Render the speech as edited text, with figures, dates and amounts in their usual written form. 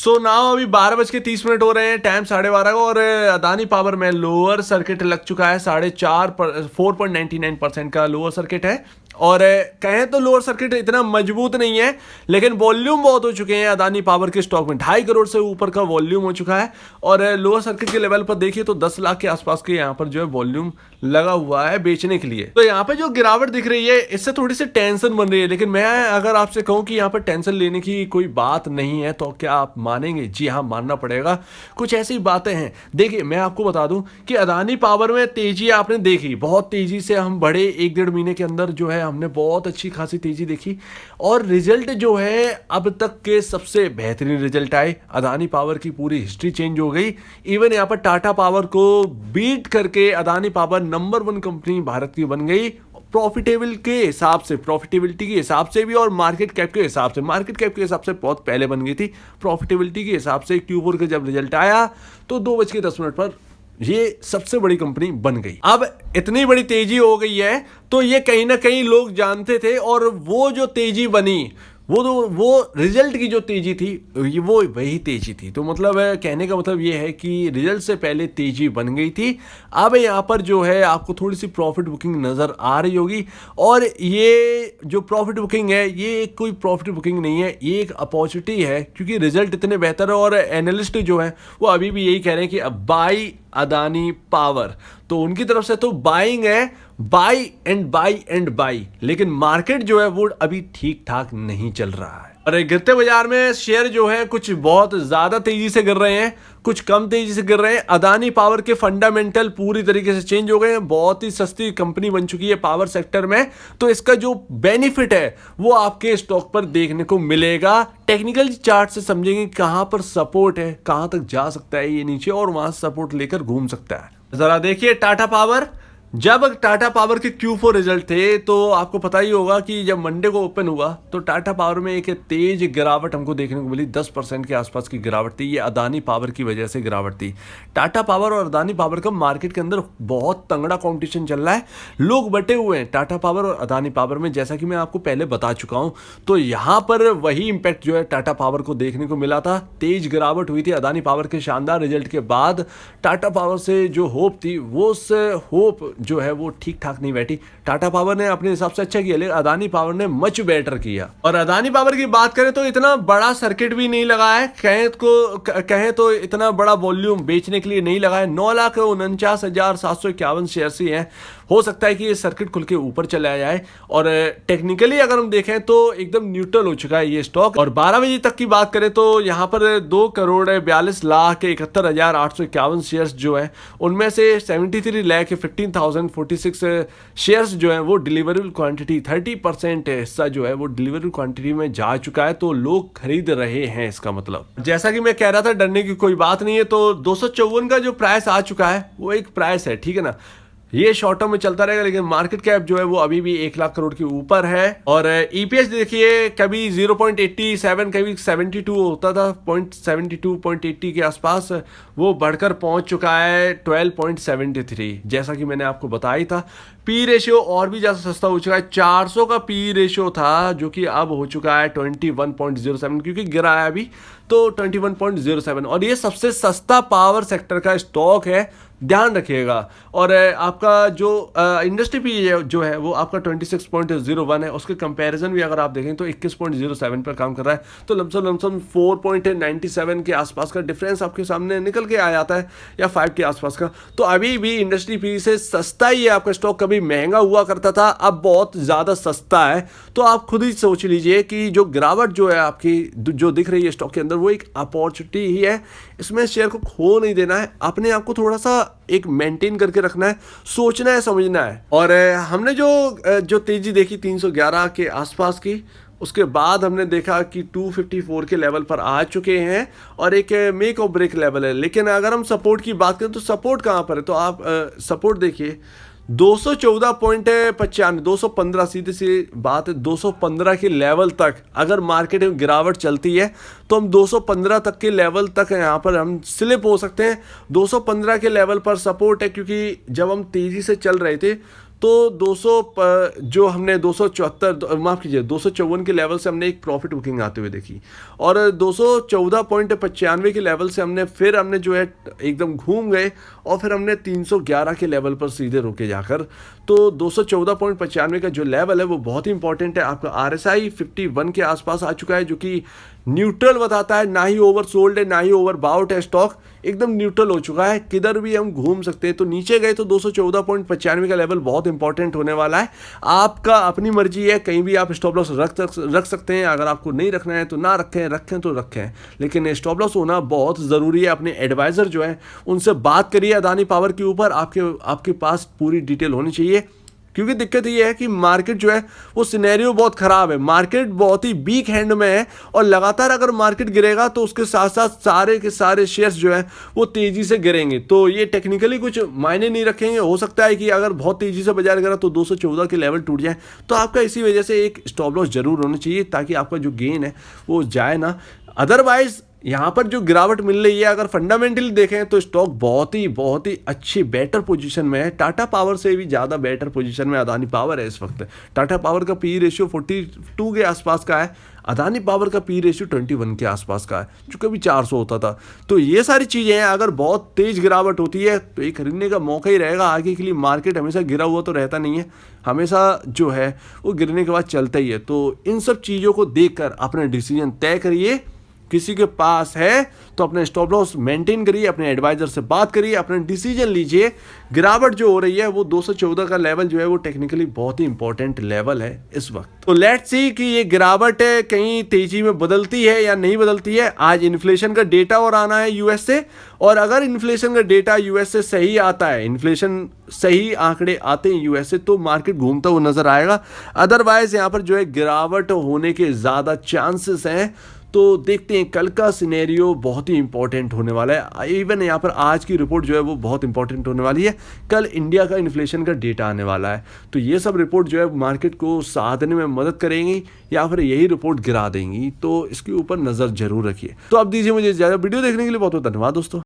So now अभी 12:30 हो रहे हैं, टाइम 12:30 का, और अदानी पावर में लोअर सर्किट लग चुका है। 4.99% का लोअर सर्किट है। और कहें तो लोअर सर्किट इतना मजबूत नहीं है, लेकिन वॉल्यूम बहुत हो चुके हैं अदानी पावर के स्टॉक में। 2.5 करोड़ से ऊपर का वॉल्यूम हो चुका है। और लोअर सर्किट के लेवल पर देखिए तो 10 लाख के आसपास के यहाँ पर जो है वॉल्यूम लगा हुआ है बेचने के लिए। तो यहाँ पे जो गिरावट दिख रही है, इससे थोड़ी सी टेंशन बन रही है। लेकिन मैं अगर आपसे कहूँ कि यहाँ पर टेंशन लेने की कोई बात नहीं है, तो क्या आप मानेंगे? जी हाँ, मानना पड़ेगा। कुछ ऐसी बातें हैं। देखिए, मैं आपको बता दूं कि अदानी पावर में तेजी आपने देखी, बहुत तेजी से हम बढ़े। 1-1.5 महीने के अंदर जो है हमने बहुत अच्छी खासी तेजी देखी, और रिजल्ट जो है अब तक के सबसे बेहतरीन रिजल्ट आए। अदानी पावर की पूरी हिस्ट्री चेंज हो गई। इवन यहाँ पर टाटा पावर को बीट करके Adani power number 1 company Bharat की बन गई। प्रॉफिटेबल के हिसाब से, प्रॉफिटेबिलिटी के हिसाब से भी, और मार्केट कैप के हिसाब से। मार्केट कैप के हिसाब से बहुत पहले बन गई थी, प्रॉफिटेबिलिटी के हिसाब से Q4 का जब रिजल्ट आया तो 2:10 पर ये सबसे बड़ी कंपनी बन गई। अब इतनी बड़ी तेजी हो गई है, तो ये कहीं ना कहीं लोग जानते थे, और वो जो तेजी बनी, वो रिजल्ट की जो तेजी थी, वो वही तेजी थी। तो मतलब कहने का मतलब ये है कि रिजल्ट से पहले तेजी बन गई थी। अब यहाँ पर जो है आपको थोड़ी सी प्रॉफिट बुकिंग नज़र आ रही होगी, और ये जो प्रॉफिट बुकिंग है, ये कोई प्रॉफिट बुकिंग नहीं है, ये एक अपॉर्चुनिटी है, क्योंकि रिजल्ट इतने बेहतर है। और एनालिस्ट जो है वो अभी भी यही कह रहे हैं कि अब बाई अदानी पावर, तो उनकी तरफ से तो बाइंग है, by and by and by. लेकिन मार्केट जो है वो अभी ठीक ठाक नहीं चल रहा है, और गिरते बाजार में शेयर जो है कुछ बहुत ज्यादा तेजी से गिर रहे हैं, कुछ कम तेजी से गिर रहे हैं। अदानी पावर के फंडामेंटल पूरी तरीके से चेंज हो गए हैं। बहुत ही सस्ती कंपनी बन चुकी है पावर सेक्टर में, तो इसका जो बेनिफिट है वो आपके स्टॉक पर देखने को मिलेगा। टेक्निकल चार्ट से समझेंगे कहां पर सपोर्ट है, कहां तक जा सकता है ये नीचे, और वहां सपोर्ट लेकर घूम सकता है। जरा देखिए टाटा पावर। जब टाटा पावर के Q4 रिजल्ट थे, तो आपको पता ही होगा कि जब मंडे को ओपन हुआ तो टाटा पावर में एक तेज गिरावट हमको देखने को मिली। 10% के आसपास की गिरावट थी। ये अदानी पावर की वजह से गिरावट थी। टाटा पावर और अदानी पावर का मार्केट के अंदर बहुत तगड़ा कॉम्पिटिशन चल रहा है। लोग बटे हुए हैं टाटा पावर और अदानी पावर में, जैसा कि मैं आपको पहले बता चुका हूं। तो यहां पर वही इंपैक्ट जो है टाटा पावर को देखने को मिला था। तेज गिरावट हुई थी अदानी पावर के शानदार रिजल्ट के बाद। टाटा पावर से जो होप थी, वो उस होप जो है वो ठीक ठाक नहीं बैठी। टाटा पावर ने अपने हिसाब से अच्छा किया, लेकिन अदानी पावर ने मच बेटर किया। और अदानी पावर की बात करें तो इतना बड़ा सर्किट भी नहीं लगा है, कहें तो इतना बड़ा वॉल्यूम बेचने के लिए नहीं लगा है। 9,49,751 शेयर ही हैं। हो सकता है कि ये सर्किट खुल के ऊपर चला जाए, और टेक्निकली अगर हम देखें तो एकदम न्यूट्रल हो चुका है ये स्टॉक। और 12 बजे तक की बात करें तो यहाँ पर 2,42,71,851 शेयर्स जो है, उनमें से 73,15,046 शेयर्स जो है वो डिलीवरेबल क्वांटिटी, 30% हिस्सा जो है वो डिलीवरेबल क्वांटिटी में जा चुका है। तो लोग खरीद रहे हैं। इसका मतलब, जैसा कि मैं कह रहा था, डरने की कोई बात नहीं है। तो 254 का जो प्राइस आ चुका है वो एक प्राइस है, ठीक है ना। ये शॉर्ट टर्म में चलता रहेगा, लेकिन मार्केट कैप जो है वो अभी भी 1 लाख करोड़ के ऊपर है। और ईपीएस देखिए, कभी 0.87, कभी 72 होता था, 0.72, 0.80 के आसपास वो बढ़कर पहुंच चुका है 12.73, जैसा कि मैंने आपको बताया ही था। पी रेशियो और भी ज़्यादा सस्ता हो चुका है। 400 का पी रेशियो था, जो कि अब हो चुका है 21.07, क्योंकि गिरा है अभी, तो 21.07। और ये सबसे सस्ता पावर सेक्टर का स्टॉक है, ध्यान रखिएगा। और आपका जो इंडस्ट्री पी जो है वो आपका 26.01 है। उसके कंपैरिजन भी अगर आप देखें तो 21.07 पर काम कर रहा है। तो लमसम 4.97 के आसपास का डिफरेंस आपके सामने निकल के आ जाता है, या 5 के आसपास का। तो अभी भी इंडस्ट्री पी से सस्ता ही है आपका स्टॉक। कभी महंगा हुआ करता था, अब बहुत ज़्यादा सस्ता है। तो आप खुद ही सोच लीजिए कि जो गिरावट जो है आपकी जो दिख रही है स्टॉक के अंदर, वो एक अपॉर्चुनिटी ही है। इसमें शेयर को खो नहीं देना है, अपने आप को थोड़ा सा एक मेंटेन करके रखना है, सोचना है, समझना है। और हमने जो तेजी देखी 311 के आसपास की, उसके बाद हमने देखा कि 254 के लेवल पर आ चुके हैं, और एक मेक और ब्रेक लेवल है। लेकिन अगर हम सपोर्ट की बात करें तो सपोर्ट कहाँ पर है, तो आप सपोर्ट देखिए 214.95, 215, सीधी सी बात है। 215 के लेवल तक अगर मार्केट में गिरावट चलती है तो हम 215 तक के लेवल तक यहाँ पर हम स्लिप हो सकते हैं। 215 के लेवल पर सपोर्ट है, क्योंकि जब हम तेज़ी से चल रहे थे तो 200 जो हमने 274 माफ़ कीजिए 254 के लेवल से हमने एक प्रॉफिट बुकिंग आते हुए देखी, और 214.95 के लेवल से हमने जो है एकदम घूम गए, और फिर हमने 311 के लेवल पर सीधे रुके जाकर। तो 214.95 का जो लेवल है वो बहुत ही इंपॉर्टेंट है। आपका RSI 51 के आसपास आ चुका है, जो कि न्यूट्रल बताता है, ना ही ओवर सोल्ड है ना ही ओवर बाउट है, स्टॉक एकदम न्यूट्रल हो चुका है, किधर भी हम घूम सकते हैं। तो नीचे गए तो 214.95 का लेवल बहुत इंपॉर्टेंट होने वाला है। आपका अपनी मर्जी है, कहीं भी आप स्टॉप लॉस रख सकते हैं, अगर आपको नहीं रखना है तो ना रखें, रखें तो रखें, लेकिन स्टॉप लॉस होना बहुत ज़रूरी है। अपने एडवाइज़र जो है उनसे बात करिए अदानी पावर के ऊपर, आपके पास पूरी डिटेल होनी चाहिए, क्योंकि दिक्कत ये है कि मार्केट जो है वो सिनेरियो बहुत ख़राब है, मार्केट बहुत ही वीक हैंड में है, और लगातार अगर मार्केट गिरेगा तो उसके साथ साथ सारे के सारे शेयर्स जो है वो तेज़ी से गिरेंगे। तो ये टेक्निकली कुछ मायने नहीं रखेंगे। हो सकता है कि अगर बहुत तेज़ी से बाजार गिरा तो 214 के लेवल टूट जाए, तो आपका इसी वजह से एक स्टॉप लॉस जरूर होना चाहिए, ताकि आपका जो गेन है वो जाए ना। अदरवाइज यहाँ पर जो गिरावट मिल रही है, अगर फंडामेंटली देखें तो स्टॉक बहुत ही अच्छी बेटर पोजीशन में है। टाटा पावर से भी ज़्यादा बेटर पोजीशन में अदानी पावर है इस वक्त। टाटा पावर का पी रेशियो 42 के आसपास का है, अदानी पावर का पी रेशियो 21 के आसपास का है, जो कभी 400 होता था। तो ये सारी चीज़ें हैं, अगर बहुत तेज़ गिरावट होती है तो ये खरीदने का मौका ही रहेगा आगे के लिए। मार्केट हमेशा गिरा हुआ तो रहता नहीं है, हमेशा जो है वो गिरने के बाद चलता ही है। तो इन सब चीज़ों को देखकर अपना डिसीजन तय करिए। किसी के पास है तो अपने स्टॉप लॉस मेंटेन करिए, अपने एडवाइजर से बात करिए, अपना डिसीजन लीजिए। गिरावट जो हो रही है वो 214 का लेवल जो है वो टेक्निकली बहुत ही इंपॉर्टेंट लेवल है इस वक्त। तो लेट्स सी कि ये गिरावट है कहीं तेजी में बदलती है या नहीं बदलती है। आज इन्फ्लेशन का डेटा और आना है यूएस से, और अगर इन्फ्लेशन का डेटा यूएस से सही आता है, इन्फ्लेशन सही आंकड़े आते हैं यूएस से, तो मार्केट घूमता हुआ नजर आएगा। अदरवाइज यहाँ पर जो है गिरावट होने के ज़्यादा चांसेस हैं। तो देखते हैं, कल का सिनेरियो बहुत ही इंपॉर्टेंट होने वाला है। इवन यहाँ पर आज की रिपोर्ट जो है वो बहुत इंपॉर्टेंट होने वाली है। कल इंडिया का इन्फ्लेशन का डेटा आने वाला है, तो ये सब रिपोर्ट जो है मार्केट को साधने में मदद करेंगी या फिर यही रिपोर्ट गिरा देंगी। तो इसके ऊपर नज़र जरूर रखिए। तो अब दीजिए मुझे ज़्यादा वीडियो देखने के लिए बहुत बहुत धन्यवाद दोस्तों।